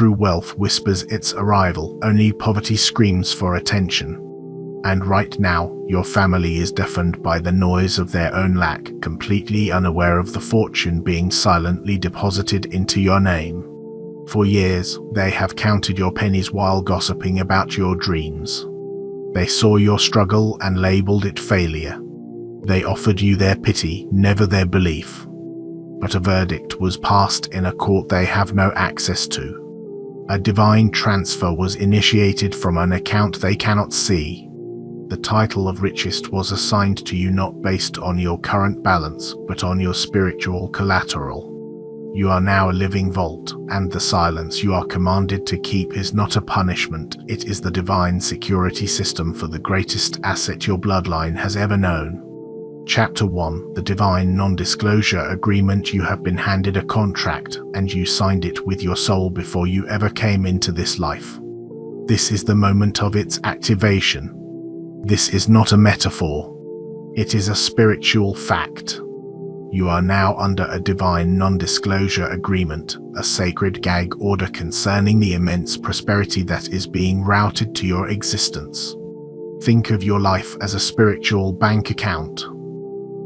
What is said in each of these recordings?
true wealth whispers its arrival, only poverty screams for attention. And right now, your family is deafened by the noise of their own lack, completely unaware of the fortune being silently deposited into your name. For years, they have counted your pennies while gossiping about your dreams. They saw your struggle and labeled it failure. They offered you their pity, never their belief. But a verdict was passed in a court they have no access to. A divine transfer was initiated from an account they cannot see. The title of richest was assigned to you not based on your current balance, but on your spiritual collateral. You are now a living vault, and the silence you are commanded to keep is not a punishment, it is the divine security system for the greatest asset your bloodline has ever known. Chapter 1: The Divine Non-Disclosure Agreement. You have been handed a contract, and you signed it with your soul before you ever came into this life. This is the moment of its activation. This is not a metaphor. It is a spiritual fact. You are now under a divine non-disclosure agreement, a sacred gag order concerning the immense prosperity that is being routed to your existence. Think of your life as a spiritual bank account.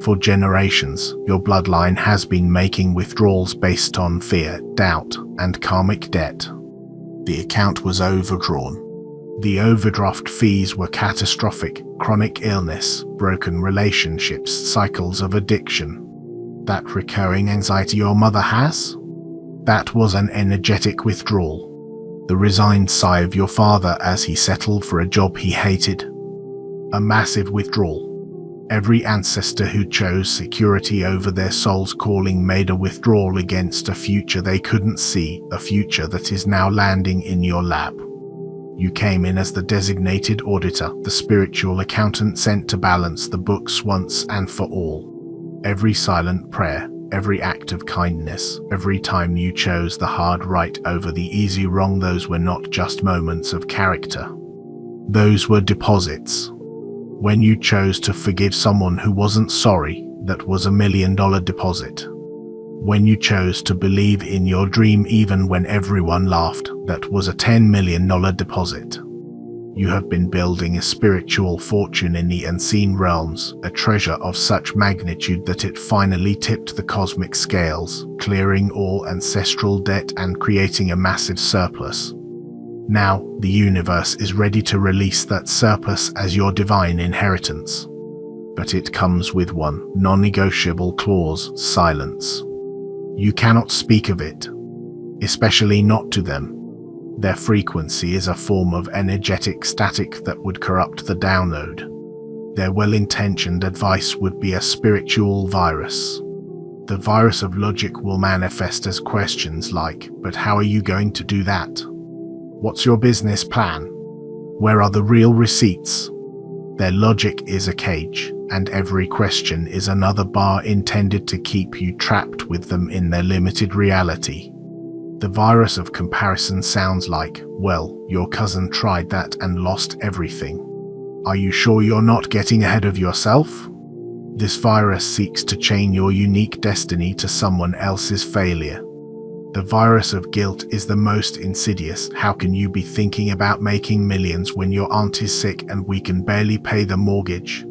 For generations, your bloodline has been making withdrawals based on fear, doubt, and karmic debt. The account was overdrawn. The overdraft fees were catastrophic: chronic illness, broken relationships, cycles of addiction. That recurring anxiety your mother has? That was an energetic withdrawal. The resigned sigh of your father as he settled for a job he hated. A massive withdrawal. Every ancestor who chose security over their soul's calling made a withdrawal against a future they couldn't see, a future that is now landing in your lap. You came in as the designated auditor, the spiritual accountant sent to balance the books once and for all. Every silent prayer, every act of kindness, every time you chose the hard right over the easy wrong, those were not just moments of character. Those were deposits. When you chose to forgive someone who wasn't sorry, that was $1 million deposit. When you chose to believe in your dream even when everyone laughed, that was a $10 million deposit. You have been building a spiritual fortune in the unseen realms, a treasure of such magnitude that it finally tipped the cosmic scales, clearing all ancestral debt and creating a massive surplus. Now, the universe is ready to release that surplus as your divine inheritance. But it comes with one non-negotiable clause: silence. You cannot speak of it, especially not to them. Their frequency is a form of energetic static that would corrupt the download. Their well-intentioned advice would be a spiritual virus. The virus of logic will manifest as questions like, "But how are you going to do that? What's your business plan? Where are the real receipts?" Their logic is a cage, and every question is another bar intended to keep you trapped with them in their limited reality. The virus of comparison sounds like, "Well, your cousin tried that and lost everything. Are you sure you're not getting ahead of yourself?" This virus seeks to chain your unique destiny to someone else's failure. The virus of guilt is the most insidious. How can you be thinking about making millions when your aunt is sick and we can barely pay the mortgage?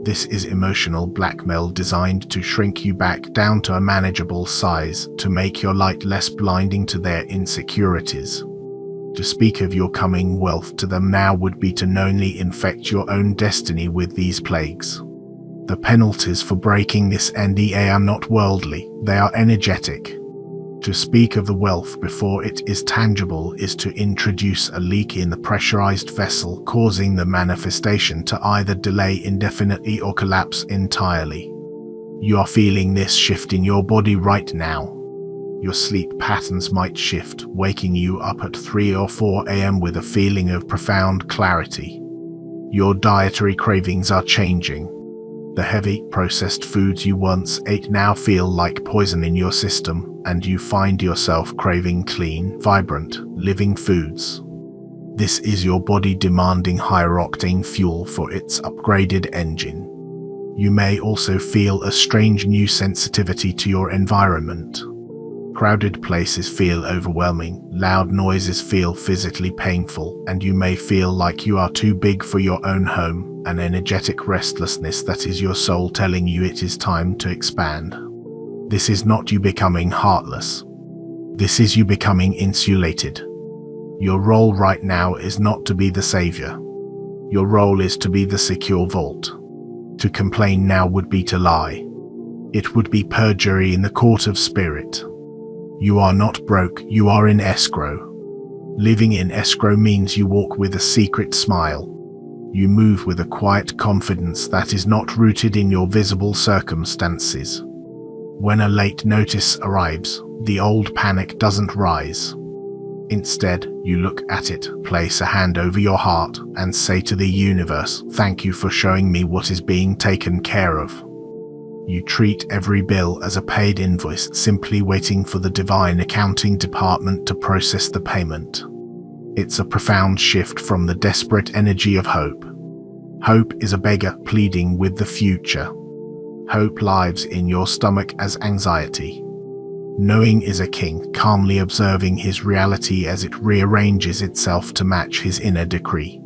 This is emotional blackmail designed to shrink you back down to a manageable size, to make your light less blinding to their insecurities. To speak of your coming wealth to them now would be to knowingly infect your own destiny with these plagues. The penalties for breaking this NDA are not worldly, they are energetic. To speak of the wealth before it is tangible is to introduce a leak in the pressurized vessel, causing the manifestation to either delay indefinitely or collapse entirely. You are feeling this shift in your body right now. Your sleep patterns might shift, waking you up at 3 or 4 a.m. with a feeling of profound clarity. Your dietary cravings are changing. The heavy, processed foods you once ate now feel like poison in your system, and you find yourself craving clean, vibrant, living foods. This is your body demanding higher-octane fuel for its upgraded engine. You may also feel a strange new sensitivity to your environment. Crowded places feel overwhelming, loud noises feel physically painful, and you may feel like you are too big for your own home, an energetic restlessness that is your soul telling you it is time to expand. This is not you becoming heartless. This is you becoming insulated. Your role right now is not to be the savior. Your role is to be the secure vault. To complain now would be to lie. It would be perjury in the court of spirit. You are not broke, you are in escrow. Living in escrow means you walk with a secret smile. You move with a quiet confidence that is not rooted in your visible circumstances. When a late notice arrives, the old panic doesn't rise. Instead, you look at it, place a hand over your heart, and say to the universe, "Thank you for showing me what is being taken care of." You treat every bill as a paid invoice, simply waiting for the divine accounting department to process the payment. It's a profound shift from the desperate energy of hope. Hope is a beggar pleading with the future. Hope lives in your stomach as anxiety. Knowing is a king, calmly observing his reality as it rearranges itself to match his inner decree.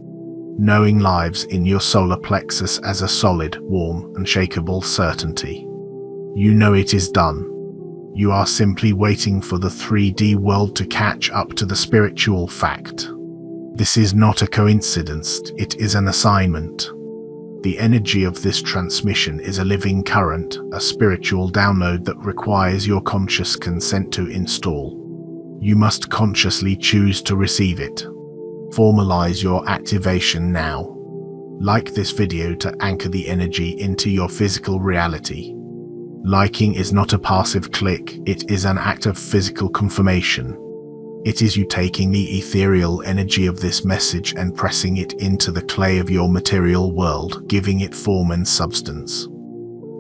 Knowing lives in your solar plexus as a solid, warm, unshakable certainty. You know it is done. You are simply waiting for the 3D world to catch up to the spiritual fact. This is not a coincidence, it is an assignment. The energy of this transmission is a living current, a spiritual download that requires your conscious consent to install. You must consciously choose to receive it. Formalize your activation now. Like this video to anchor the energy into your physical reality. Liking is not a passive click, it is an act of physical confirmation. It is you taking the ethereal energy of this message and pressing it into the clay of your material world, giving it form and substance.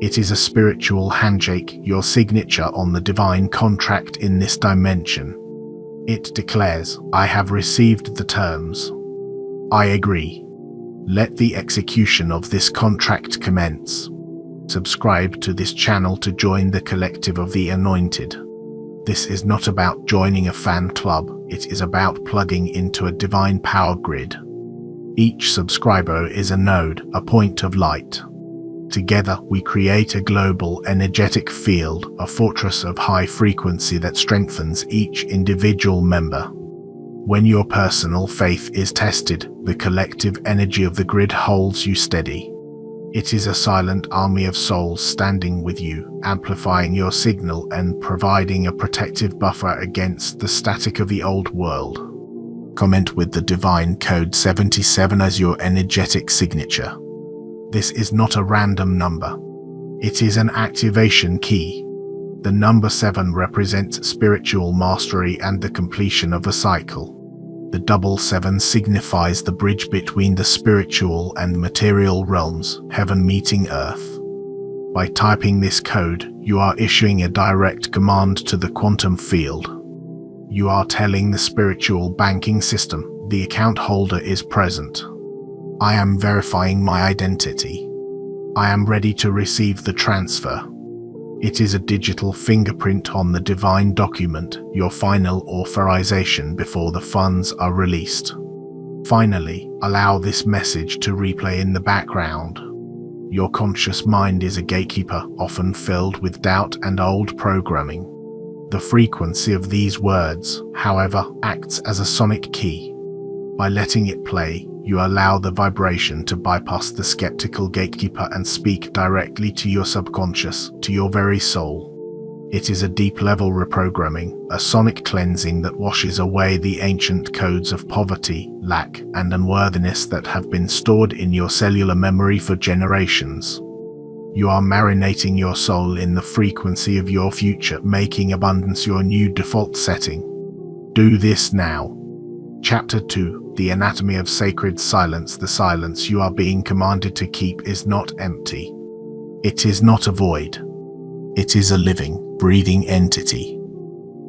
It is a spiritual handshake, your signature on the divine contract in this dimension. It declares, "I have received the terms. I agree. Let the execution of this contract commence." Subscribe to this channel to join the collective of the anointed. This is not about joining a fan club, it is about plugging into a divine power grid. Each subscriber is a node, a point of light. Together we create a global energetic field, a fortress of high frequency that strengthens each individual member. When your personal faith is tested, the collective energy of the grid holds you steady. It is a silent army of souls standing with you, amplifying your signal and providing a protective buffer against the static of the old world. Comment with the divine code 77 as your energetic signature. This is not a random number. It is an activation key. The number 7 represents spiritual mastery and the completion of a cycle. The double 7 signifies the bridge between the spiritual and material realms, heaven meeting earth. By typing this code, you are issuing a direct command to the quantum field. You are telling the spiritual banking system, the account holder is present. I am verifying my identity. I am ready to receive the transfer. It is a digital fingerprint on the divine document, your final authorization before the funds are released. Finally, allow this message to replay in the background. Your conscious mind is a gatekeeper, often filled with doubt and old programming. The frequency of these words, however, acts as a sonic key. By letting it play, you allow the vibration to bypass the skeptical gatekeeper and speak directly to your subconscious, to your very soul. It is a deep-level reprogramming, a sonic cleansing that washes away the ancient codes of poverty, lack, and unworthiness that have been stored in your cellular memory for generations. You are marinating your soul in the frequency of your future, making abundance your new default setting. Do this now. Chapter 2. The Anatomy of Sacred Silence. The silence you are being commanded to keep is not empty. It is not a void. It is a living, breathing entity.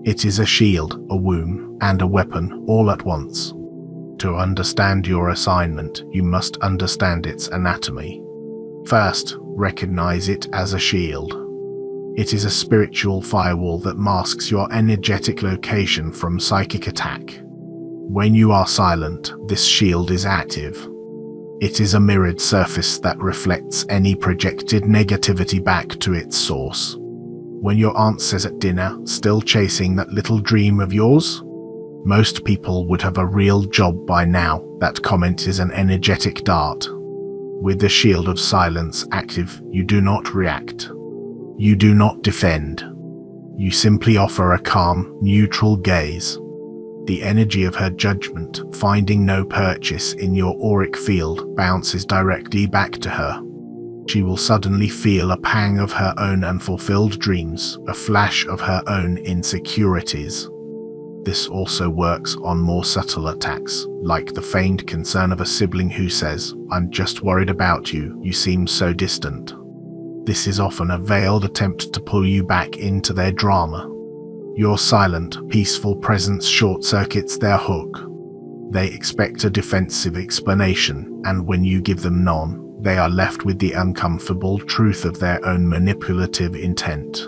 It is a shield, a womb, and a weapon all at once. To understand your assignment, you must understand its anatomy. First, recognize it as a shield. It is a spiritual firewall that masks your energetic location from psychic attack. When you are silent, this shield is active. It is a mirrored surface that reflects any projected negativity back to its source. When your aunt says at dinner, "Still chasing that little dream of yours?" Most people would have a real job by now. That comment is an energetic dart. With the shield of silence active, you do not react. You do not defend. You simply offer a calm, neutral gaze. The energy of her judgment, finding no purchase in your auric field, bounces directly back to her. She will suddenly feel a pang of her own unfulfilled dreams, a flash of her own insecurities. This also works on more subtle attacks, like the feigned concern of a sibling who says, "I'm just worried about you, you seem so distant." This is often a veiled attempt to pull you back into their drama. Your silent, peaceful presence short-circuits their hook. They expect a defensive explanation, and when you give them none, they are left with the uncomfortable truth of their own manipulative intent.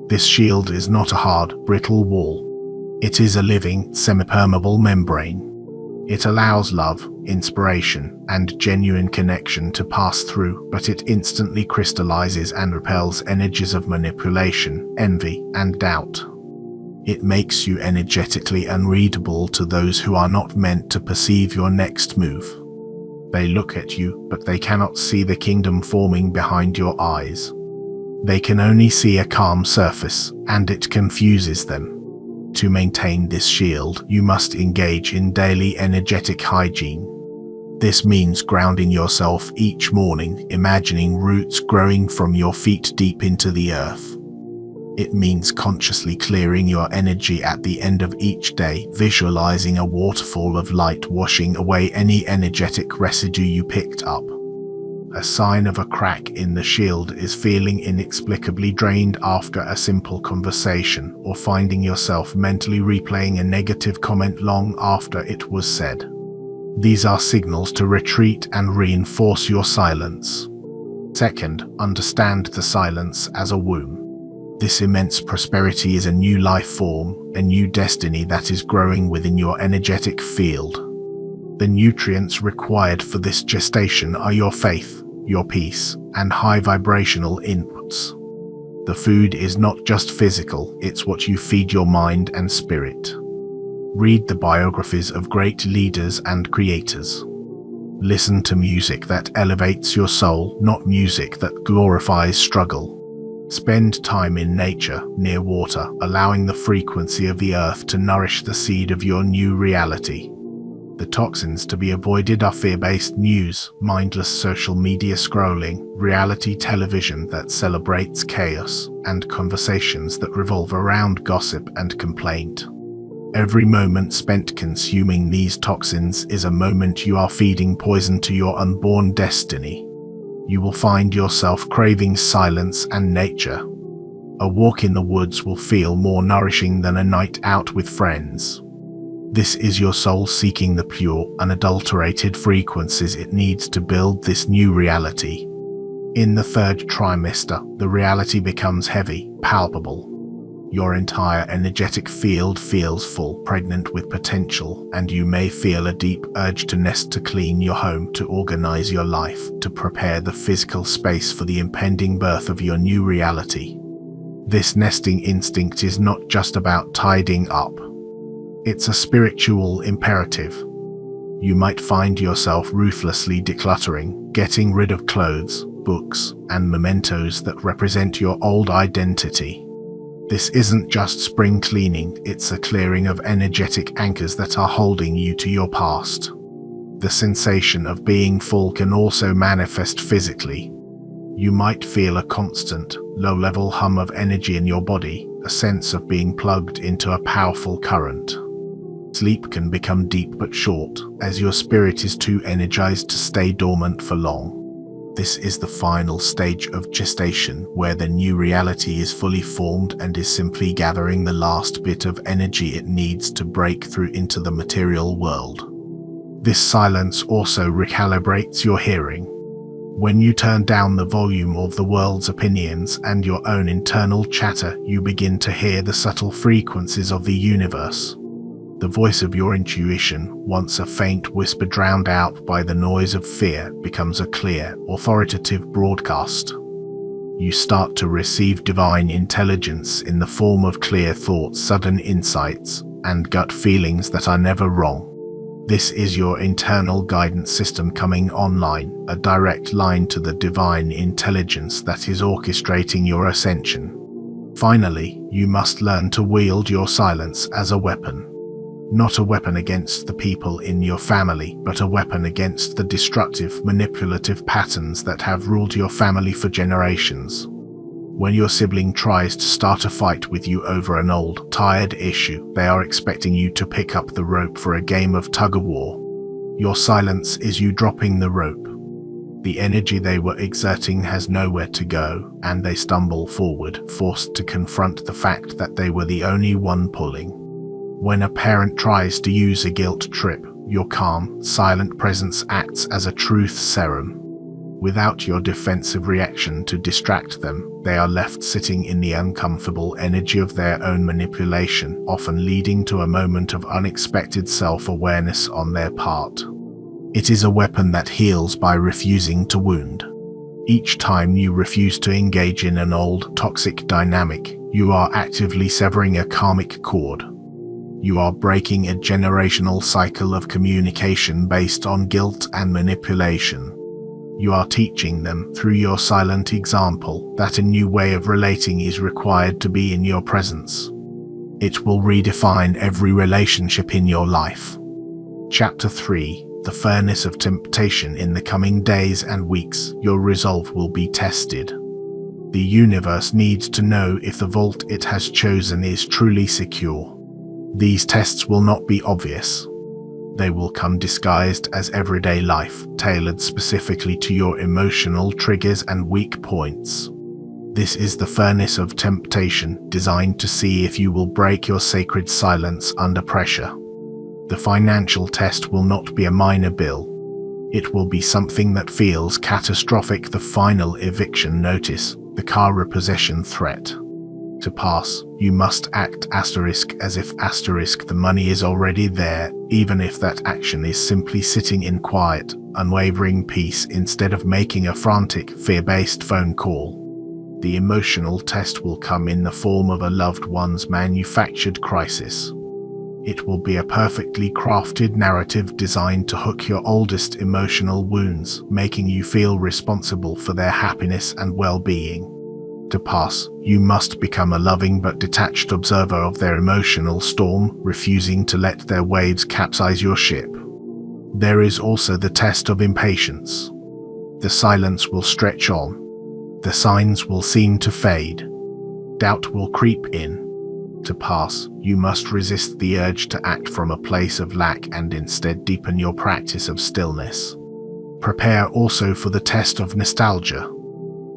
This shield is not a hard, brittle wall. It is a living, semi-permeable membrane. It allows love, inspiration, and genuine connection to pass through, but it instantly crystallizes and repels energies of manipulation, envy, and doubt. It makes you energetically unreadable to those who are not meant to perceive your next move. They look at you, but they cannot see the kingdom forming behind your eyes. They can only see a calm surface, and it confuses them. To maintain this shield, you must engage in daily energetic hygiene. This means grounding yourself each morning, imagining roots growing from your feet deep into the earth. It means consciously clearing your energy at the end of each day, visualizing a waterfall of light washing away any energetic residue you picked up. A sign of a crack in the shield is feeling inexplicably drained after a simple conversation, or finding yourself mentally replaying a negative comment long after it was said. These are signals to retreat and reinforce your silence. Second, understand the silence as a womb. This immense prosperity is a new life form, a new destiny that is growing within your energetic field. The nutrients required for this gestation are your faith, your peace, and high vibrational inputs. The food is not just physical, it's what you feed your mind and spirit. Read the biographies of great leaders and creators. Listen to music that elevates your soul, not music that glorifies struggle. Spend time in nature, near water, allowing the frequency of the earth to nourish the seed of your new reality. The toxins to be avoided are fear-based news, mindless social media scrolling, reality television that celebrates chaos, and conversations that revolve around gossip and complaint. Every moment spent consuming these toxins is a moment you are feeding poison to your unborn destiny. You will find yourself craving silence and nature. A walk in the woods will feel more nourishing than a night out with friends. This is your soul seeking the pure, unadulterated frequencies it needs to build this new reality. In the third trimester, the reality becomes heavy, palpable. Your entire energetic field feels full, pregnant with potential, and you may feel a deep urge to nest, to clean your home, to organize your life, to prepare the physical space for the impending birth of your new reality. This nesting instinct is not just about tidying up. It's a spiritual imperative. You might find yourself ruthlessly decluttering, getting rid of clothes, books, and mementos that represent your old identity. This isn't just spring cleaning, it's a clearing of energetic anchors that are holding you to your past. The sensation of being full can also manifest physically. You might feel a constant, low-level hum of energy in your body, a sense of being plugged into a powerful current. Sleep can become deep but short, as your spirit is too energized to stay dormant for long. This is the final stage of gestation, where the new reality is fully formed and is simply gathering the last bit of energy it needs to break through into the material world. This silence also recalibrates your hearing. When you turn down the volume of the world's opinions and your own internal chatter, you begin to hear the subtle frequencies of the universe. The voice of your intuition, once a faint whisper drowned out by the noise of fear, becomes a clear, authoritative broadcast. You start to receive divine intelligence in the form of clear thoughts, sudden insights, and gut feelings that are never wrong. This is your internal guidance system coming online, a direct line to the divine intelligence that is orchestrating your ascension. Finally, you must learn to wield your silence as a weapon. Not a weapon against the people in your family, but a weapon against the destructive, manipulative patterns that have ruled your family for generations. When your sibling tries to start a fight with you over an old, tired issue, they are expecting you to pick up the rope for a game of tug-of-war. Your silence is you dropping the rope. The energy they were exerting has nowhere to go, and they stumble forward, forced to confront the fact that they were the only one pulling. When a parent tries to use a guilt trip, your calm, silent presence acts as a truth serum. Without your defensive reaction to distract them, they are left sitting in the uncomfortable energy of their own manipulation, often leading to a moment of unexpected self-awareness on their part. It is a weapon that heals by refusing to wound. Each time you refuse to engage in an old, toxic dynamic, you are actively severing a karmic cord. You are breaking a generational cycle of communication based on guilt and manipulation. You are teaching them, through your silent example, that a new way of relating is required to be in your presence. It will redefine every relationship in your life. Chapter 3: The Furnace of Temptation. In the coming days and weeks, your resolve will be tested. The universe needs to know if the vault it has chosen is truly secure. These tests will not be obvious. They will come disguised as everyday life, tailored specifically to your emotional triggers and weak points. This is the furnace of temptation, designed to see if you will break your sacred silence under pressure. The financial test will not be a minor bill. It will be something that feels catastrophic: the final eviction notice, the car repossession threat. To pass, you must act as if the money is already there, even if that action is simply sitting in quiet, unwavering peace instead of making a frantic, fear-based phone call. The emotional test will come in the form of a loved one's manufactured crisis. It will be a perfectly crafted narrative designed to hook your oldest emotional wounds, making you feel responsible for their happiness and well-being. To pass, you must become a loving but detached observer of their emotional storm, refusing to let their waves capsize your ship. There is also the test of impatience. The silence will stretch on. The signs will seem to fade. Doubt will creep in. To pass, you must resist the urge to act from a place of lack and instead deepen your practice of stillness. Prepare also for the test of nostalgia.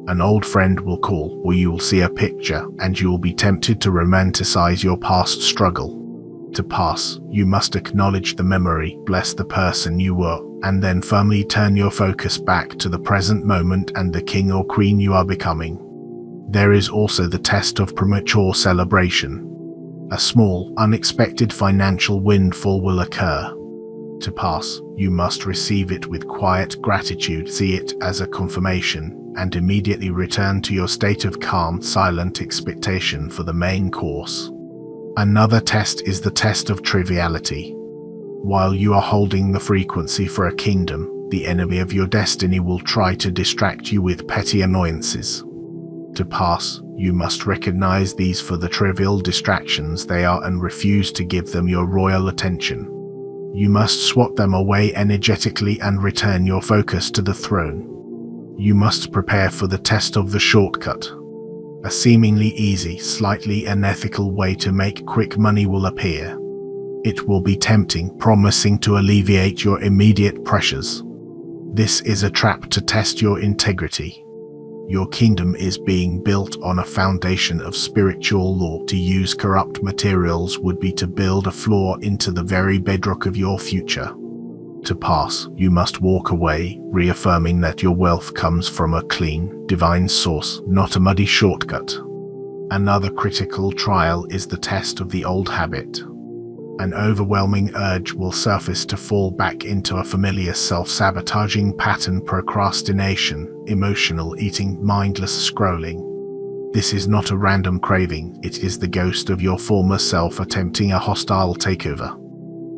An old friend will call, or you will see a picture, and you will be tempted to romanticize your past struggle. To pass, you must acknowledge the memory, bless the person you were, and then firmly turn your focus back to the present moment and the king or queen you are becoming. There is also the test of premature celebration. A small, unexpected financial windfall will occur. To pass, you must receive it with quiet gratitude, see it as a confirmation, and immediately return to your state of calm, silent expectation for the main course. Another test is the test of triviality. While you are holding the frequency for a kingdom, the enemy of your destiny will try to distract you with petty annoyances. To pass, you must recognize these for the trivial distractions they are and refuse to give them your royal attention. You must swat them away energetically and return your focus to the throne. You must prepare for the test of the shortcut. A seemingly easy, slightly unethical way to make quick money will appear. It will be tempting, promising to alleviate your immediate pressures. This is a trap to test your integrity. Your kingdom is being built on a foundation of spiritual law. To use corrupt materials would be to build a flaw into the very bedrock of your future. To pass, you must walk away, reaffirming that your wealth comes from a clean, divine source, not a muddy shortcut. Another critical trial is the test of the old habit. An overwhelming urge will surface to fall back into a familiar self-sabotaging pattern: procrastination, emotional eating, mindless scrolling. This is not a random craving, it is the ghost of your former self attempting a hostile takeover.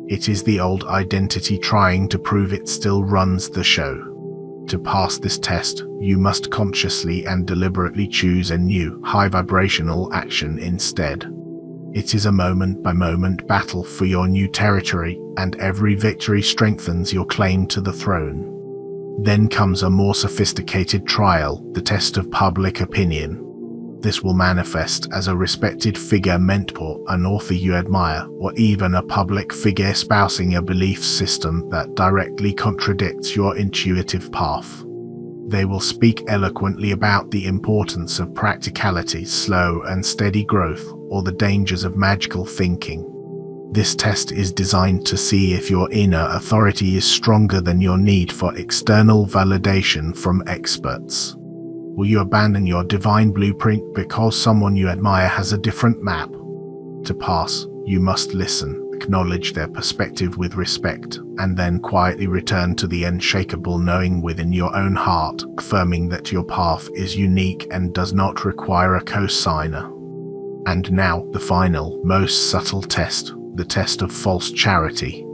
It is the old identity trying to prove it still runs the show. To pass this test, you must consciously and deliberately choose a new, high-vibrational action instead. It is a moment-by-moment battle for your new territory, and every victory strengthens your claim to the throne. Then comes a more sophisticated trial, the test of public opinion. This will manifest as a respected figure, mentor, an author you admire, or even a public figure espousing a belief system that directly contradicts your intuitive path. They will speak eloquently about the importance of practicality, slow and steady growth, or the dangers of magical thinking. This test is designed to see if your inner authority is stronger than your need for external validation from experts. Will you abandon your divine blueprint because someone you admire has a different map? To pass, you must listen, acknowledge their perspective with respect, and then quietly return to the unshakable knowing within your own heart, affirming that your path is unique and does not require a co-signer. And now, the final, most subtle test, the test of false charity.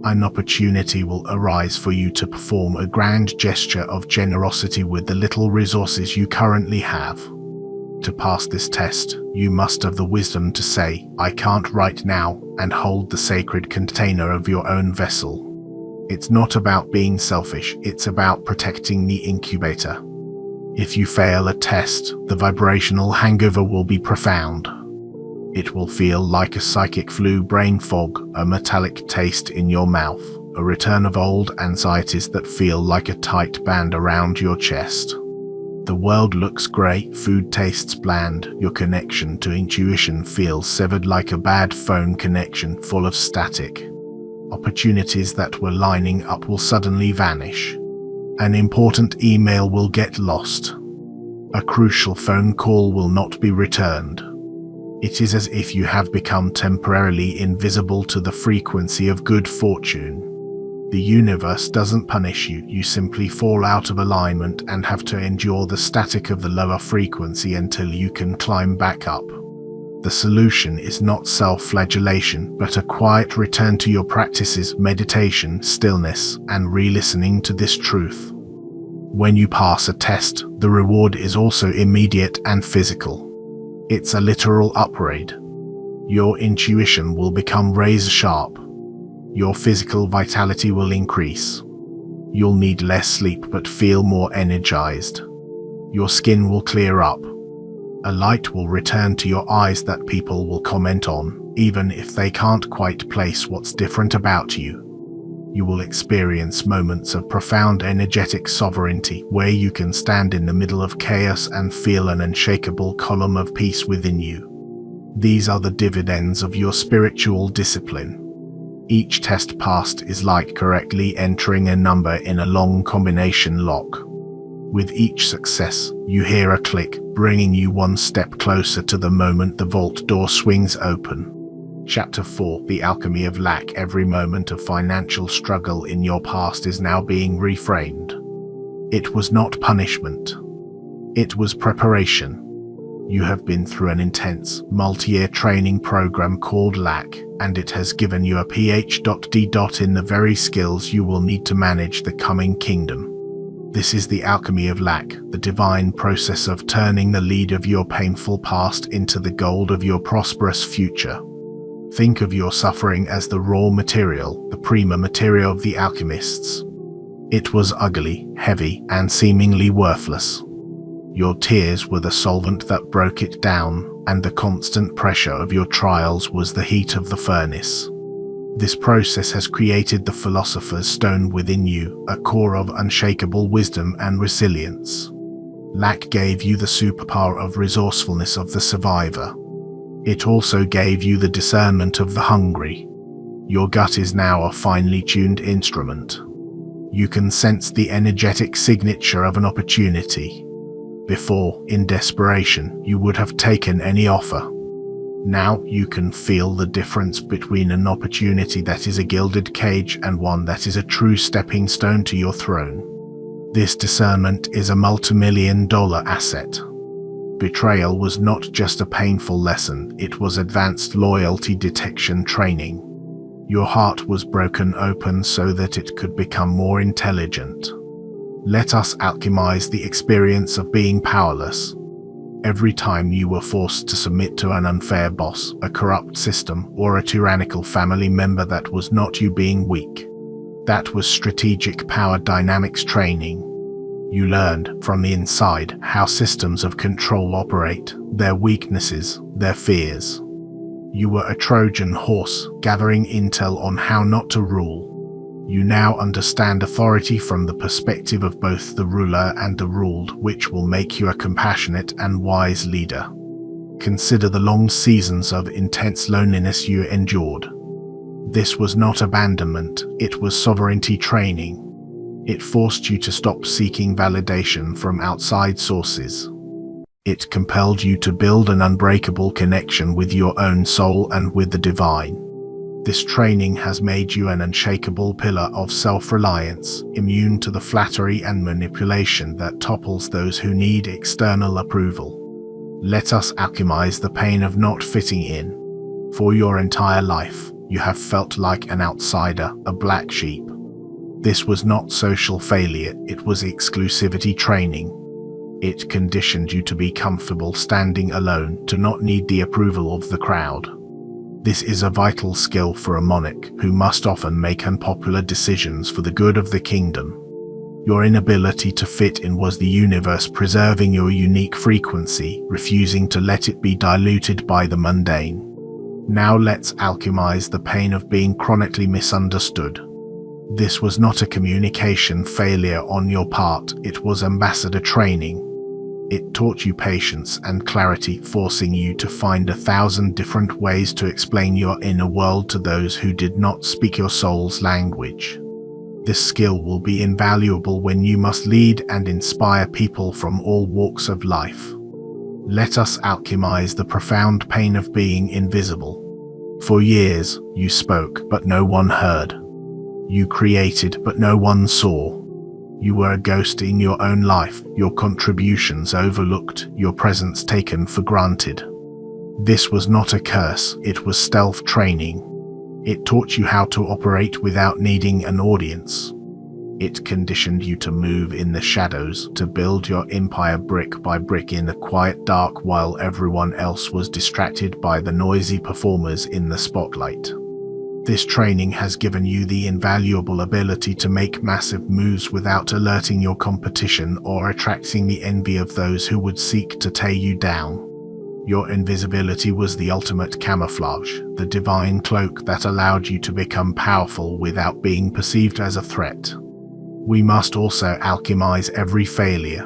An opportunity will arise for you to perform a grand gesture of generosity with the little resources you currently have. To pass this test, you must have the wisdom to say, "I can't right now," and hold the sacred container of your own vessel. It's not about being selfish, it's about protecting the incubator. If you fail a test, the vibrational hangover will be profound. It will feel like a psychic flu, brain fog, a metallic taste in your mouth, a return of old anxieties that feel like a tight band around your chest. The world looks grey, food tastes bland, your connection to intuition feels severed like a bad phone connection full of static. Opportunities that were lining up will suddenly vanish. An important email will get lost. A crucial phone call will not be returned. It is as if you have become temporarily invisible to the frequency of good fortune. The universe doesn't punish you, you simply fall out of alignment and have to endure the static of the lower frequency until you can climb back up. The solution is not self-flagellation, but a quiet return to your practices, meditation, stillness, and re-listening to this truth. When you pass a test, the reward is also immediate and physical. It's a literal upgrade. Your intuition will become razor sharp. Your physical vitality will increase. You'll need less sleep but feel more energized. Your skin will clear up. A light will return to your eyes that people will comment on, even if they can't quite place what's different about you. You will experience moments of profound energetic sovereignty where you can stand in the middle of chaos and feel an unshakable column of peace within you. These are the dividends of your spiritual discipline. Each test passed is like correctly entering a number in a long combination lock. With each success, you hear a click, bringing you one step closer to the moment the vault door swings open. Chapter 4: The Alchemy of Lack. Every moment of financial struggle in your past is now being reframed. It was not punishment. It was preparation. You have been through an intense, multi-year training program called Lack, and it has given you a PhD in the very skills you will need to manage the coming kingdom. This is the alchemy of lack, the divine process of turning the lead of your painful past into the gold of your prosperous future. Think of your suffering as the raw material, the prima materia of the alchemists. It was ugly, heavy, and seemingly worthless. Your tears were the solvent that broke it down, and the constant pressure of your trials was the heat of the furnace. This process has created the philosopher's stone within you, a core of unshakable wisdom and resilience. Lack gave you the superpower of resourcefulness of the survivor. It also gave you the discernment of the hungry. Your gut is now a finely tuned instrument. You can sense the energetic signature of an opportunity. Before, in desperation, you would have taken any offer. Now you can feel the difference between an opportunity that is a gilded cage and one that is a true stepping stone to your throne. This discernment is a multi-million-dollar asset. Betrayal was not just a painful lesson, it was advanced loyalty detection training. Your heart was broken open so that it could become more intelligent. Let us alchemize the experience of being powerless. Every time you were forced to submit to an unfair boss, a corrupt system, or a tyrannical family member, that was not you being weak. That was strategic power dynamics training. You learned from the inside how systems of control operate, their weaknesses, their fears. You were a Trojan horse, gathering intel on how not to rule. You now understand authority from the perspective of both the ruler and the ruled, which will make you a compassionate and wise leader. Consider the long seasons of intense loneliness you endured. This was not abandonment, it was sovereignty training. It forced you to stop seeking validation from outside sources. It compelled you to build an unbreakable connection with your own soul and with the divine. This training has made you an unshakable pillar of self-reliance, immune to the flattery and manipulation that topples those who need external approval. Let us alchemize the pain of not fitting in. For your entire life, you have felt like an outsider, a black sheep. This was not social failure, it was exclusivity training. It conditioned you to be comfortable standing alone, to not need the approval of the crowd. This is a vital skill for a monarch who must often make unpopular decisions for the good of the kingdom. Your inability to fit in was the universe preserving your unique frequency, refusing to let it be diluted by the mundane. Now let's alchemize the pain of being chronically misunderstood. This was not a communication failure on your part, it was ambassador training. It taught you patience and clarity, forcing you to find 1,000 different ways to explain your inner world to those who did not speak your soul's language. This skill will be invaluable when you must lead and inspire people from all walks of life. Let us alchemize the profound pain of being invisible. For years, you spoke, but no one heard. You created, but no one saw. You were a ghost in your own life, your contributions overlooked, your presence taken for granted. This was not a curse, it was stealth training. It taught you how to operate without needing an audience. It conditioned you to move in the shadows, to build your empire brick by brick in the quiet dark while everyone else was distracted by the noisy performers in the spotlight. This training has given you the invaluable ability to make massive moves without alerting your competition or attracting the envy of those who would seek to tear you down. Your invisibility was the ultimate camouflage, the divine cloak that allowed you to become powerful without being perceived as a threat. We must also alchemize every failure.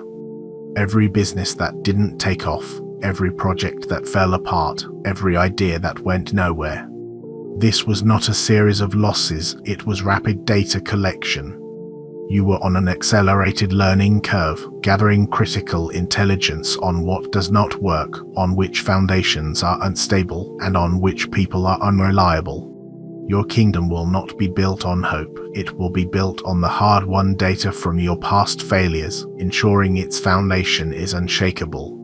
Every business that didn't take off, every project that fell apart, every idea that went nowhere. This was not a series of losses, it was rapid data collection. You were on an accelerated learning curve, gathering critical intelligence on what does not work, on which foundations are unstable, and on which people are unreliable. Your kingdom will not be built on hope, it will be built on the hard-won data from your past failures, ensuring its foundation is unshakable.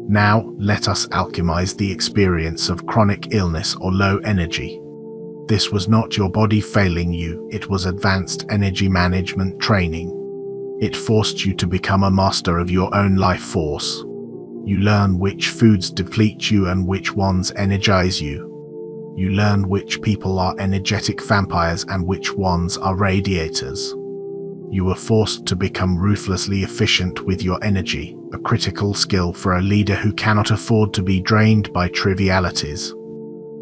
Now, let us alchemize the experience of chronic illness or low energy. This was not your body failing you, it was advanced energy management training. It forced you to become a master of your own life force. You learn which foods deplete you and which ones energize you. You learn which people are energetic vampires and which ones are radiators. You were forced to become ruthlessly efficient with your energy, a critical skill for a leader who cannot afford to be drained by trivialities.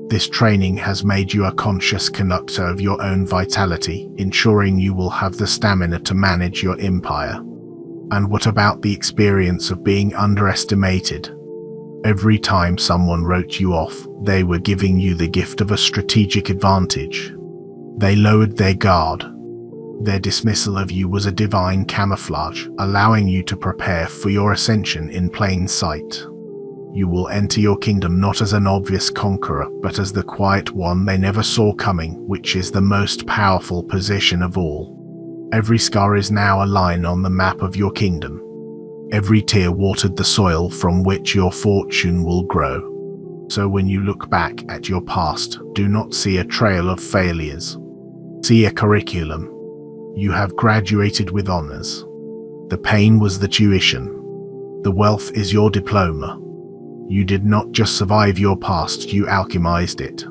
This training has made you a conscious conductor of your own vitality, ensuring you will have the stamina to manage your empire. And what about the experience of being underestimated? Every time someone wrote you off, they were giving you the gift of a strategic advantage. They lowered their guard. Their dismissal of you was a divine camouflage, allowing you to prepare for your ascension in plain sight. You will enter your kingdom not as an obvious conqueror, but as the quiet one they never saw coming, which is the most powerful position of all. Every scar is now a line on the map of your kingdom. Every tear watered the soil from which your fortune will grow. So when you look back at your past, do not see a trail of failures. See a curriculum. You have graduated with honors. The pain was the tuition. The wealth is your diploma. You did not just survive your past, you alchemized it.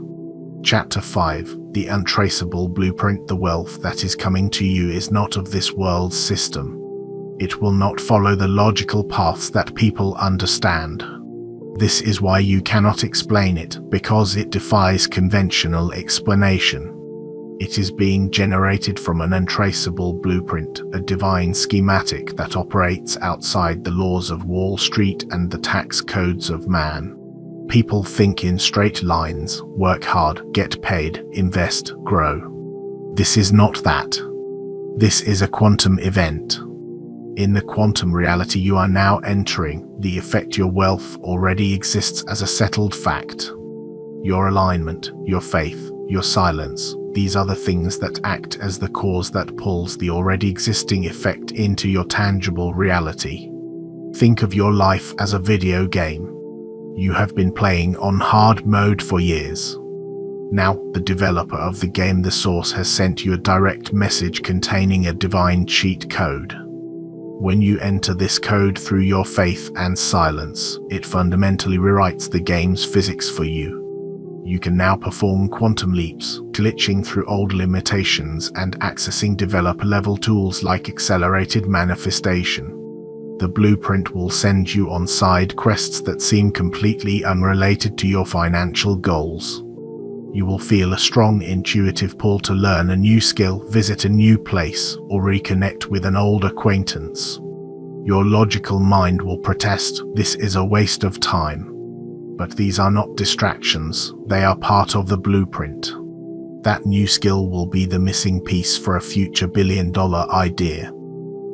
Chapter 5. The Untraceable Blueprint. The wealth that is coming to you is not of this world's system. It will not follow the logical paths that people understand. This is why you cannot explain it, because it defies conventional explanation. It is being generated from an untraceable blueprint, a divine schematic that operates outside the laws of Wall Street and the tax codes of man. People think in straight lines: work hard, get paid, invest, grow. This is not that. This is a quantum event. In the quantum reality you are now entering, the effect your wealth already exists as a settled fact. Your alignment, your faith, your silence, these are the things that act as the cause that pulls the already existing effect into your tangible reality. Think of your life as a video game. You have been playing on hard mode for years. Now, the developer of the game, the source, has sent you a direct message containing a divine cheat code. When you enter this code through your faith and silence, it fundamentally rewrites the game's physics for you. You can now perform quantum leaps, glitching through old limitations and accessing developer-level tools like accelerated manifestation. The blueprint will send you on side quests that seem completely unrelated to your financial goals. You will feel a strong intuitive pull to learn a new skill, visit a new place, or reconnect with an old acquaintance. Your logical mind will protest, this is a waste of time. But these are not distractions, they are part of the blueprint. That new skill will be the missing piece for a future billion-dollar idea.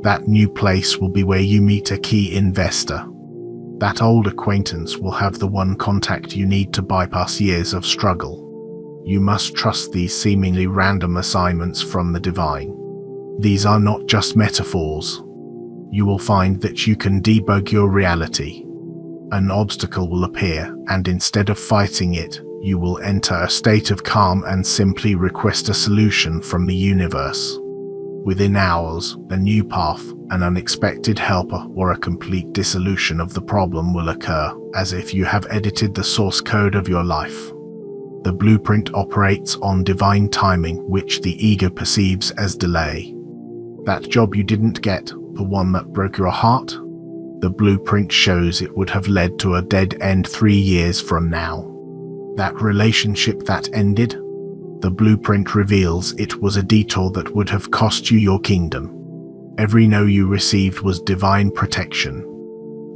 That new place will be where you meet a key investor. That old acquaintance will have the one contact you need to bypass years of struggle. You must trust these seemingly random assignments from the divine. These are not just metaphors. You will find that you can debug your reality. An obstacle will appear, and instead of fighting it, you will enter a state of calm and simply request a solution from the universe. Within hours, a new path, an unexpected helper, or a complete dissolution of the problem will occur, as if you have edited the source code of your life. The blueprint operates on divine timing, which the ego perceives as delay. That job you didn't get, the one that broke your heart, the blueprint shows it would have led to a dead end 3 years from now. That relationship that ended, the blueprint reveals it was a detour that would have cost you your kingdom. Every no you received was divine protection.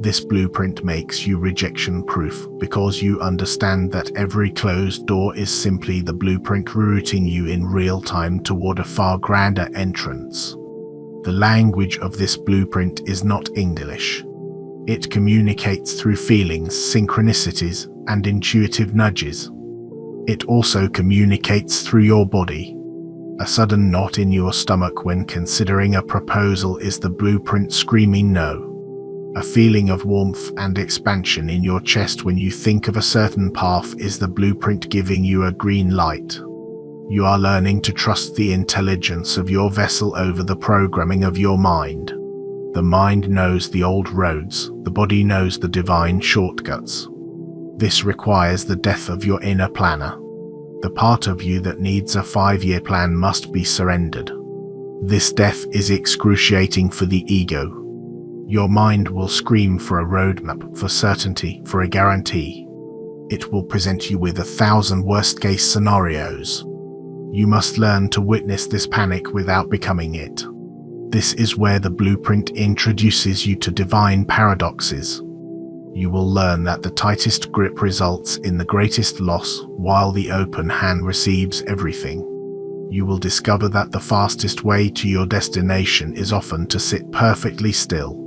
This blueprint makes you rejection-proof because you understand that every closed door is simply the blueprint routing you in real time toward a far grander entrance. The language of this blueprint is not English. It communicates through feelings, synchronicities, and intuitive nudges. It also communicates through your body. A sudden knot in your stomach when considering a proposal is the blueprint screaming no. A feeling of warmth and expansion in your chest when you think of a certain path is the blueprint giving you a green light. You are learning to trust the intelligence of your vessel over the programming of your mind. The mind knows the old roads, the body knows the divine shortcuts. This requires the death of your inner planner. The part of you that needs a 5-year plan must be surrendered. This death is excruciating for the ego. Your mind will scream for a roadmap, for certainty, for a guarantee. It will present you with 1,000 worst-case scenarios. You must learn to witness this panic without becoming it. This is where the blueprint introduces you to divine paradoxes. You will learn that the tightest grip results in the greatest loss, while the open hand receives everything. You will discover that the fastest way to your destination is often to sit perfectly still.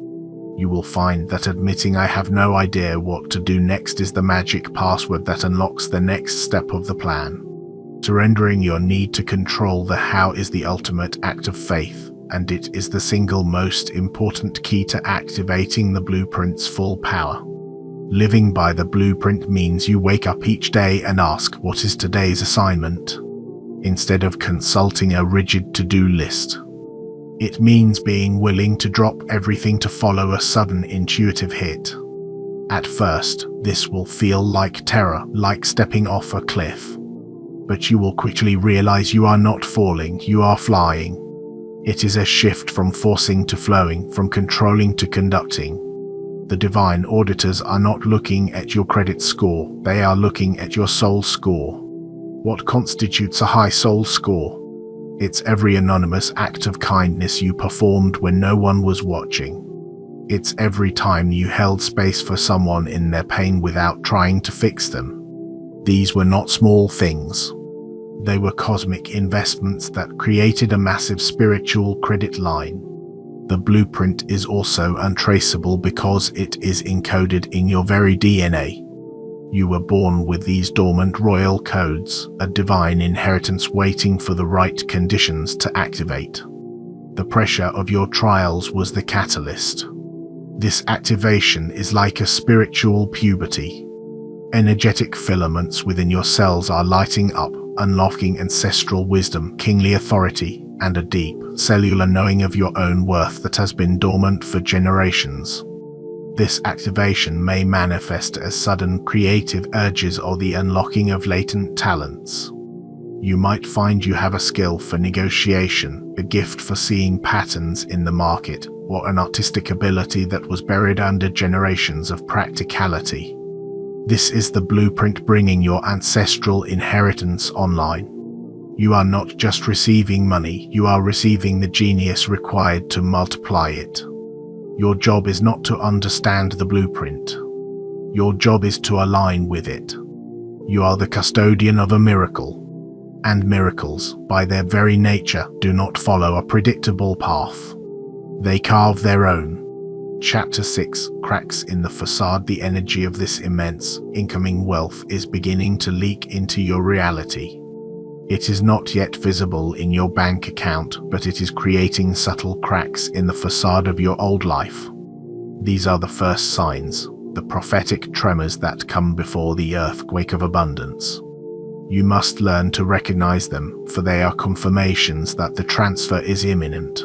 You will find that admitting I have no idea what to do next is the magic password that unlocks the next step of the plan. Surrendering your need to control the how is the ultimate act of faith, and it is the single most important key to activating the blueprint's full power. Living by the blueprint means you wake up each day and ask, what is today's assignment? Instead of consulting a rigid to-do list. It means being willing to drop everything to follow a sudden intuitive hit. At first, this will feel like terror, like stepping off a cliff. But you will quickly realize you are not falling, you are flying. It is a shift from forcing to flowing, from controlling to conducting. The divine auditors are not looking at your credit score, they are looking at your soul score. What constitutes a high soul score? It's every anonymous act of kindness you performed when no one was watching. It's every time you held space for someone in their pain without trying to fix them. These were not small things. They were cosmic investments that created a massive spiritual credit line. The blueprint is also untraceable because it is encoded in your very DNA. You were born with these dormant royal codes, a divine inheritance waiting for the right conditions to activate. The pressure of your trials was the catalyst. This activation is like a spiritual puberty. Energetic filaments within your cells are lighting up, unlocking ancestral wisdom, kingly authority, and a deep, cellular knowing of your own worth that has been dormant for generations. This activation may manifest as sudden creative urges or the unlocking of latent talents. You might find you have a skill for negotiation, a gift for seeing patterns in the market, or an artistic ability that was buried under generations of practicality. This is the blueprint bringing your ancestral inheritance online. You are not just receiving money, you are receiving the genius required to multiply it. Your job is not to understand the blueprint. Your job is to align with it. You are the custodian of a miracle. And miracles, by their very nature, do not follow a predictable path. They carve their own. Chapter 6, Cracks in the Facade. The energy of this immense, incoming wealth is beginning to leak into your reality. It is not yet visible in your bank account, but it is creating subtle cracks in the facade of your old life. These are the first signs, the prophetic tremors that come before the earthquake of abundance. You must learn to recognize them, for they are confirmations that the transfer is imminent.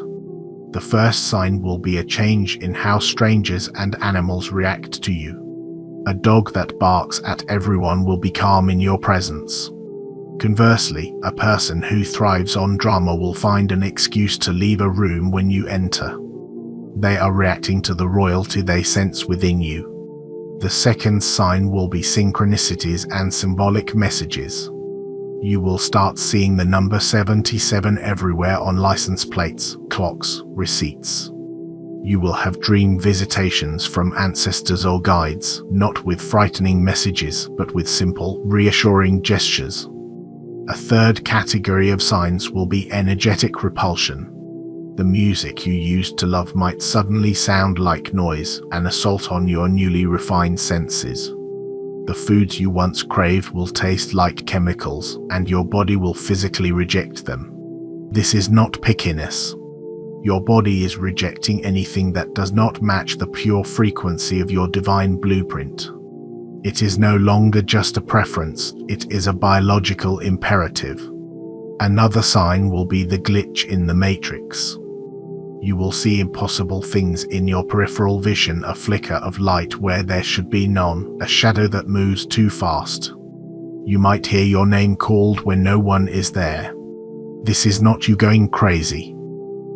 The first sign will be a change in how strangers and animals react to you. A dog that barks at everyone will be calm in your presence. Conversely, a person who thrives on drama will find an excuse to leave a room when you enter. They are reacting to the royalty they sense within you. The second sign will be synchronicities and symbolic messages. You will start seeing the number 77 everywhere on license plates, clocks, receipts. You will have dream visitations from ancestors or guides, not with frightening messages, but with simple, reassuring gestures. A third category of signs will be energetic repulsion. The music you used to love might suddenly sound like noise, an assault on your newly refined senses. The foods you once craved will taste like chemicals, and your body will physically reject them. This is not pickiness. Your body is rejecting anything that does not match the pure frequency of your divine blueprint. It is no longer just a preference, it is a biological imperative. Another sign will be the glitch in the matrix. You will see impossible things in your peripheral vision, a flicker of light where there should be none, a shadow that moves too fast. You might hear your name called when no one is there. This is not you going crazy.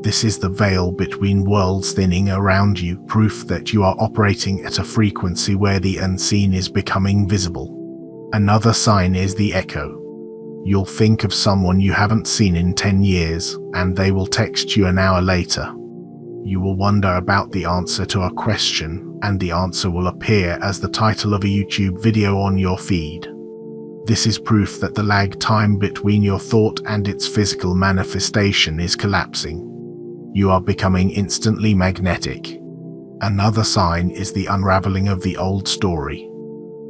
This is the veil between worlds thinning around you, proof that you are operating at a frequency where the unseen is becoming visible. Another sign is the echo. You'll think of someone you haven't seen in 10 years, and they will text you an hour later. You will wonder about the answer to a question, and the answer will appear as the title of a YouTube video on your feed. This is proof that the lag time between your thought and its physical manifestation is collapsing. You are becoming instantly magnetic. Another sign is the unraveling of the old story.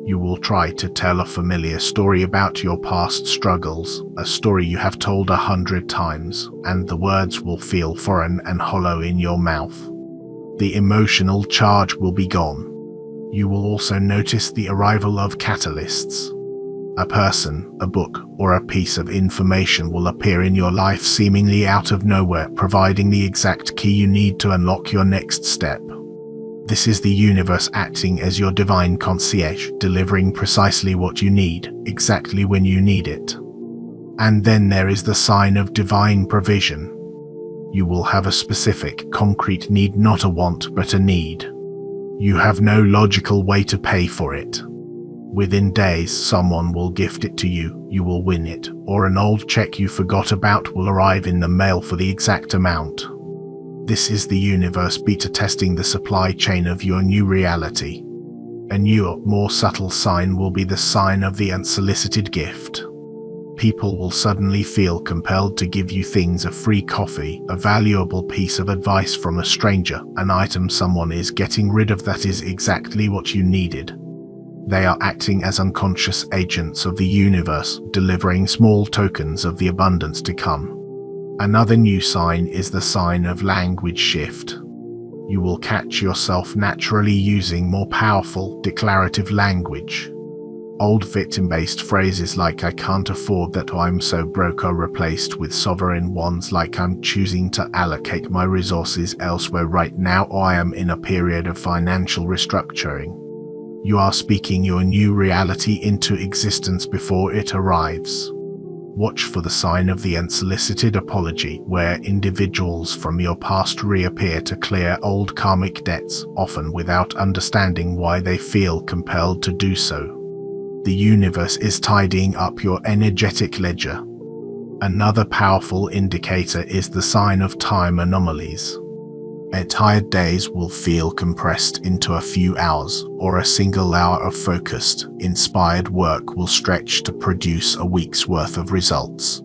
You will try to tell a familiar story about your past struggles, a story you have told 100 times, and the words will feel foreign and hollow in your mouth. The emotional charge will be gone. You will also notice the arrival of catalysts. A person, a book, or a piece of information will appear in your life seemingly out of nowhere, providing the exact key you need to unlock your next step. This is the universe acting as your divine concierge, delivering precisely what you need, exactly when you need it. And then there is the sign of divine provision. You will have a specific, concrete need, not a want, but a need. You have no logical way to pay for it. Within days, someone will gift it to you, you will win it, or an old check you forgot about will arrive in the mail for the exact amount. This is the universe beta testing the supply chain of your new reality. A newer, more subtle sign will be the sign of the unsolicited gift. People will suddenly feel compelled to give you things: a free coffee, a valuable piece of advice from a stranger, an item someone is getting rid of that is exactly what you needed. They are acting as unconscious agents of the universe, delivering small tokens of the abundance to come. Another new sign is the sign of language shift. You will catch yourself naturally using more powerful, declarative language. Old victim-based phrases like "I can't afford that" or "I'm so broke" are replaced with sovereign ones like "I'm choosing to allocate my resources elsewhere right now" or "I am in a period of financial restructuring." You are speaking your new reality into existence before it arrives. Watch for the sign of the unsolicited apology, where individuals from your past reappear to clear old karmic debts, often without understanding why they feel compelled to do so. The universe is tidying up your energetic ledger. Another powerful indicator is the sign of time anomalies. Tired days will feel compressed into a few hours, or a single hour of focused, inspired work will stretch to produce a week's worth of results.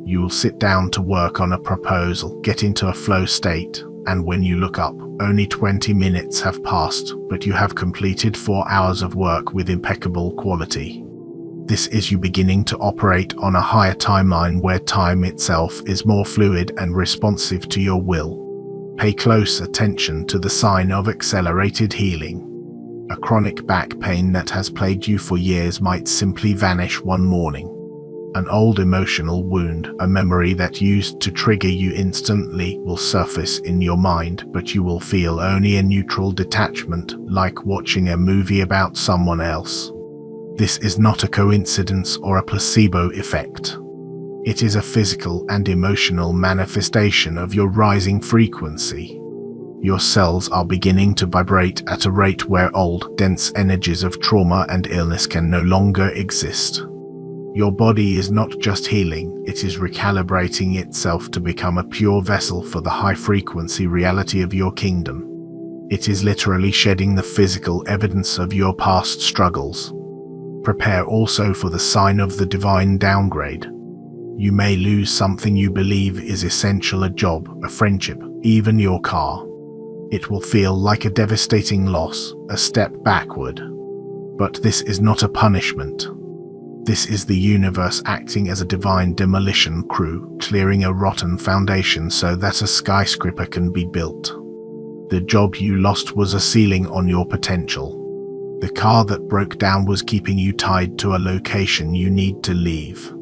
You will sit down to work on a proposal, get into a flow state, and when you look up, only 20 minutes have passed, but you have completed 4 hours of work with impeccable quality. This is you beginning to operate on a higher timeline where time itself is more fluid and responsive to your will. Pay close attention to the sign of accelerated healing. A chronic back pain that has plagued you for years might simply vanish one morning. An old emotional wound, a memory that used to trigger you instantly, will surface in your mind, but you will feel only a neutral detachment, like watching a movie about someone else. This is not a coincidence or a placebo effect. It is a physical and emotional manifestation of your rising frequency. Your cells are beginning to vibrate at a rate where old, dense energies of trauma and illness can no longer exist. Your body is not just healing, it is recalibrating itself to become a pure vessel for the high-frequency reality of your kingdom. It is literally shedding the physical evidence of your past struggles. Prepare also for the sign of the divine downgrade. You may lose something you believe is essential: a job, a friendship, even your car. It will feel like a devastating loss, a step backward. But this is not a punishment. This is the universe acting as a divine demolition crew, clearing a rotten foundation so that a skyscraper can be built. The job you lost was a ceiling on your potential. The car that broke down was keeping you tied to a location you need to leave.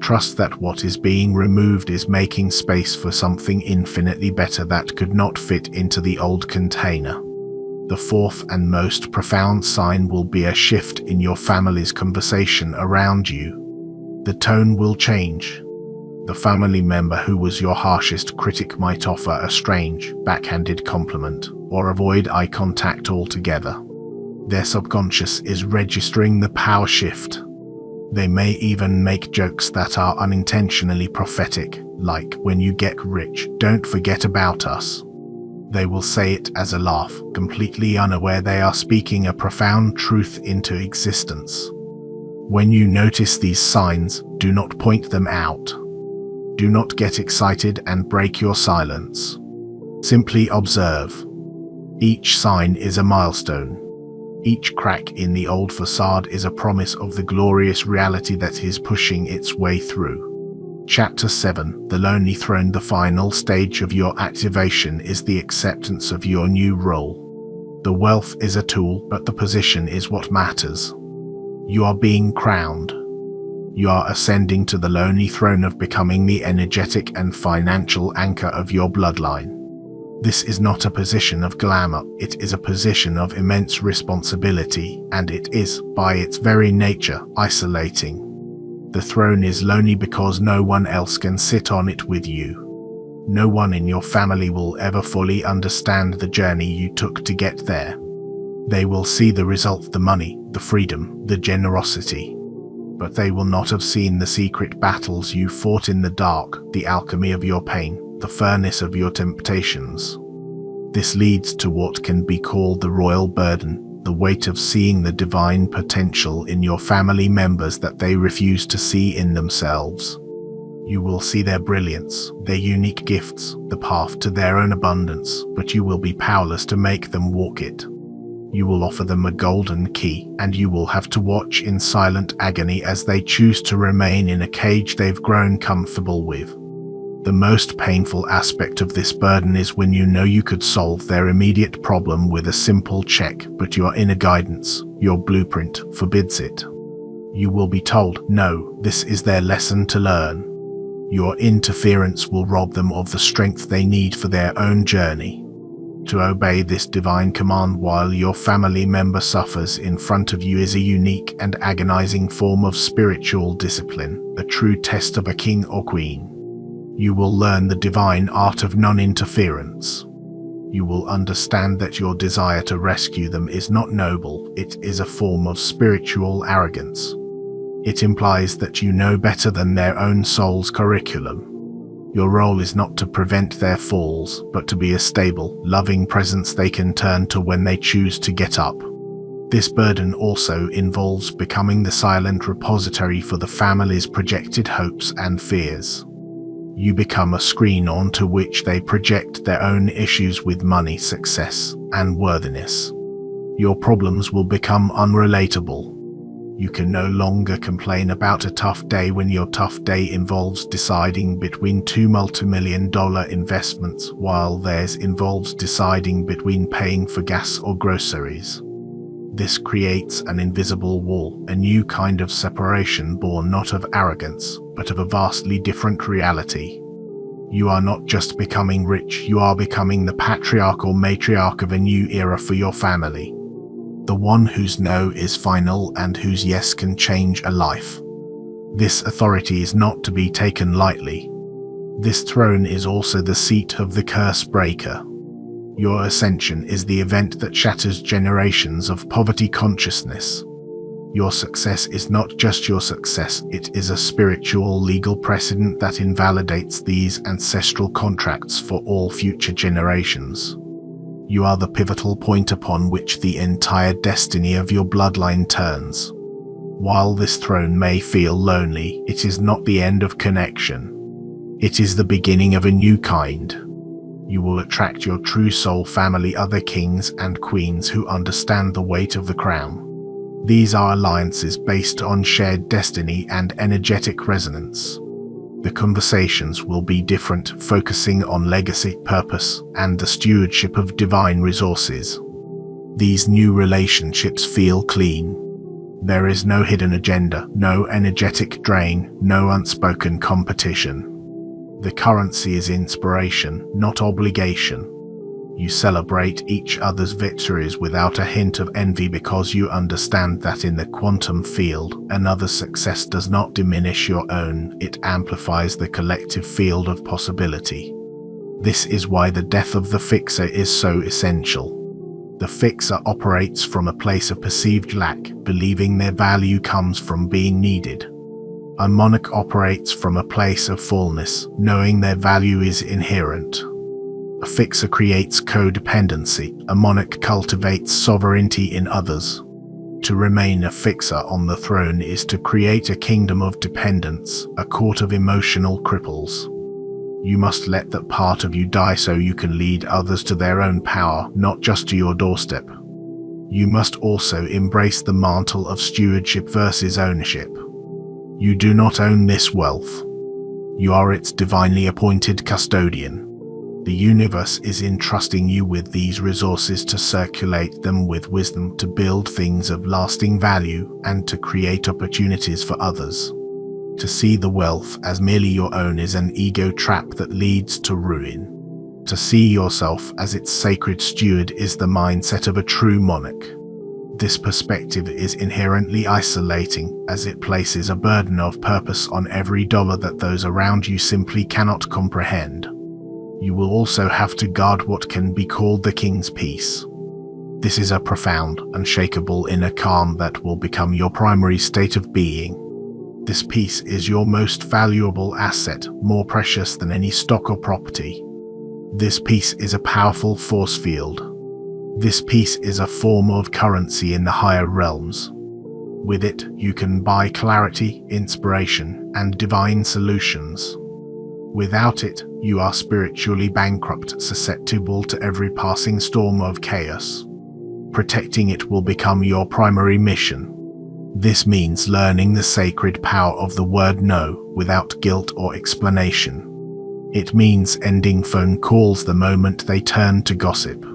Trust that what is being removed is making space for something infinitely better that could not fit into the old container. The fourth and most profound sign will be a shift in your family's conversation around you. The tone will change. The family member who was your harshest critic might offer a strange, backhanded compliment, or avoid eye contact altogether. Their subconscious is registering the power shift. They may even make jokes that are unintentionally prophetic, like, "When you get rich, don't forget about us." They will say it as a laugh, completely unaware they are speaking a profound truth into existence. When you notice these signs, do not point them out. Do not get excited and break your silence. Simply observe. Each sign is a milestone. Each crack in the old facade is a promise of the glorious reality that is pushing its way through. Chapter 7, The Lonely Throne. The final stage of your activation is the acceptance of your new role. The wealth is a tool, but the position is what matters. You are being crowned. You are ascending to the lonely throne of becoming the energetic and financial anchor of your bloodline. This is not a position of glamour, it is a position of immense responsibility, and it is, by its very nature, isolating. The throne is lonely because no one else can sit on it with you. No one in your family will ever fully understand the journey you took to get there. They will see the result, the money, the freedom, the generosity. But they will not have seen the secret battles you fought in the dark, the alchemy of your pain, the furnace of your temptations. This leads to what can be called the royal burden, the weight of seeing the divine potential in your family members that they refuse to see in themselves. You will see their brilliance, their unique gifts, the path to their own abundance, but you will be powerless to make them walk it. You will offer them a golden key, and you will have to watch in silent agony as they choose to remain in a cage they've grown comfortable with. The most painful aspect of this burden is when you know you could solve their immediate problem with a simple check, but your inner guidance, your blueprint, forbids it. You will be told, no, this is their lesson to learn. Your interference will rob them of the strength they need for their own journey. To obey this divine command while your family member suffers in front of you is a unique and agonizing form of spiritual discipline, a true test of a king or queen. You will learn the divine art of non-interference. You will understand that your desire to rescue them is not noble, it is a form of spiritual arrogance. It implies that you know better than their own soul's curriculum. Your role is not to prevent their falls, but to be a stable, loving presence they can turn to when they choose to get up. This burden also involves becoming the silent repository for the family's projected hopes and fears. You become a screen onto which they project their own issues with money, success, and worthiness. Your problems will become unrelatable. You can no longer complain about a tough day when your tough day involves deciding between two multi-million-dollar investments, while theirs involves deciding between paying for gas or groceries. This creates an invisible wall, a new kind of separation born not of arrogance, but of a vastly different reality. You are not just becoming rich, you are becoming the patriarch or matriarch of a new era for your family. The one whose no is final and whose yes can change a life. This authority is not to be taken lightly. This throne is also the seat of the curse breaker. Your ascension is the event that shatters generations of poverty consciousness. Your success is not just your success, it is a spiritual legal precedent that invalidates these ancestral contracts for all future generations. You are the pivotal point upon which the entire destiny of your bloodline turns. While this throne may feel lonely, it is not the end of connection. It is the beginning of a new kind. You will attract your true soul family, other kings and queens who understand the weight of the crown. These are alliances based on shared destiny and energetic resonance. The conversations will be different, focusing on legacy, purpose, and the stewardship of divine resources. These new relationships feel clean. There is no hidden agenda, no energetic drain, no unspoken competition. The currency is inspiration, not obligation. You celebrate each other's victories without a hint of envy because you understand that in the quantum field, another's success does not diminish your own, it amplifies the collective field of possibility. This is why the death of the fixer is so essential. The fixer operates from a place of perceived lack, believing their value comes from being needed. A monarch operates from a place of fullness, knowing their value is inherent. A fixer creates codependency, a monarch cultivates sovereignty in others. To remain a fixer on the throne is to create a kingdom of dependence, a court of emotional cripples. You must let that part of you die so you can lead others to their own power, not just to your doorstep. You must also embrace the mantle of stewardship versus ownership. You do not own this wealth. You are its divinely appointed custodian. The universe is entrusting you with these resources to circulate them with wisdom, to build things of lasting value, and to create opportunities for others. To see the wealth as merely your own is an ego trap that leads to ruin. To see yourself as its sacred steward is the mindset of a true monarch. This perspective is inherently isolating, as it places a burden of purpose on every dollar that those around you simply cannot comprehend. You will also have to guard what can be called the king's peace. This is a profound, unshakable inner calm that will become your primary state of being. This peace is your most valuable asset, more precious than any stock or property. This peace is a powerful force field. This peace is a form of currency in the higher realms. With it, you can buy clarity, inspiration, and divine solutions. Without it, you are spiritually bankrupt, susceptible to every passing storm of chaos. Protecting it will become your primary mission. This means learning the sacred power of the word no without guilt or explanation. It means ending phone calls the moment they turn to gossip.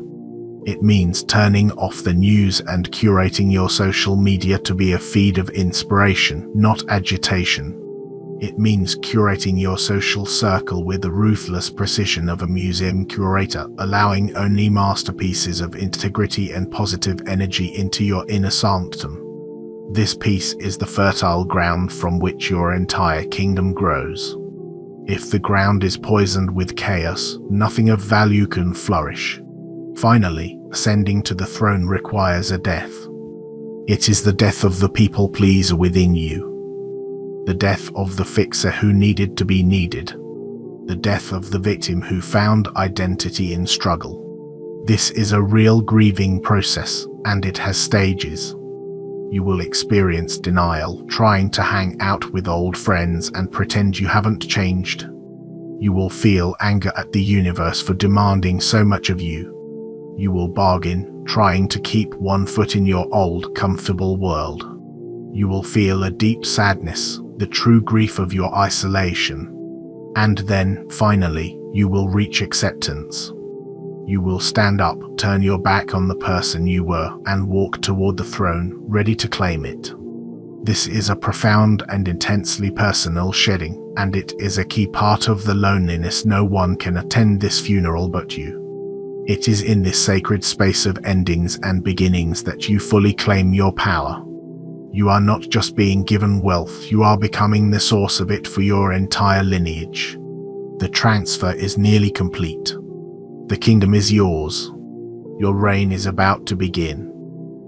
It means turning off the news and curating your social media to be a feed of inspiration, not agitation. It means curating your social circle with the ruthless precision of a museum curator, allowing only masterpieces of integrity and positive energy into your inner sanctum. This peace is the fertile ground from which your entire kingdom grows. If the ground is poisoned with chaos, nothing of value can flourish. Finally, ascending to the throne requires a death. It is the death of the people pleaser within you. The death of the fixer who needed to be needed. The death of the victim who found identity in struggle. This is a real grieving process, and it has stages. You will experience denial, trying to hang out with old friends and pretend you haven't changed. You will feel anger at the universe for demanding so much of you. You will bargain, trying to keep one foot in your old, comfortable world. You will feel a deep sadness, the true grief of your isolation. And then, finally, you will reach acceptance. You will stand up, turn your back on the person you were, and walk toward the throne, ready to claim it. This is a profound and intensely personal shedding, and it is a key part of the loneliness. No one can attend this funeral but you. It is in this sacred space of endings and beginnings that you fully claim your power. You are not just being given wealth, you are becoming the source of it for your entire lineage. The transfer is nearly complete. The kingdom is yours. Your reign is about to begin.